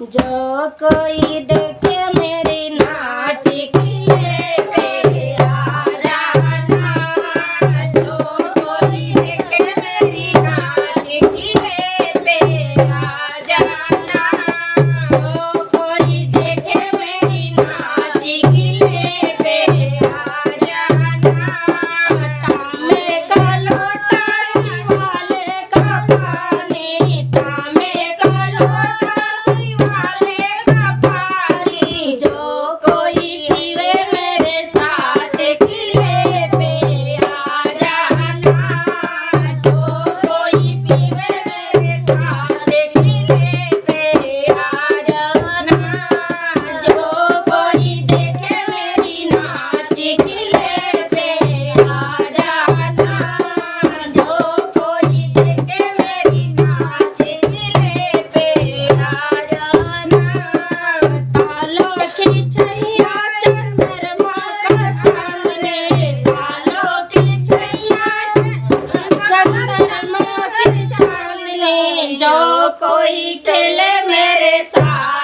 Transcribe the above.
जो कोई देखे मेरी नाच किले पे आ जाना। जो कोई देखे मेरी नाच किले पे आ जाना। जो कोई देखे मेरी नाच किले पे आ जाना। तांबे का लोटा शिवाले का पानी, तांबे का लोटा शिवाले का पानी। जो कोई पीवे मेरे साथ किले पे आ जाना। जो कोई पीवे मेरे साथ किले पे आ जाना। जो कोई देखे मेरी नाच किले पे आ जाना। जो कोई देखे मेरी नाच किले पे आ जाना। तालो खिचैया चंद्रमा का छाने, तालो खिचैया चंद्रमा के छाने। जो कोई चले मेरे साथ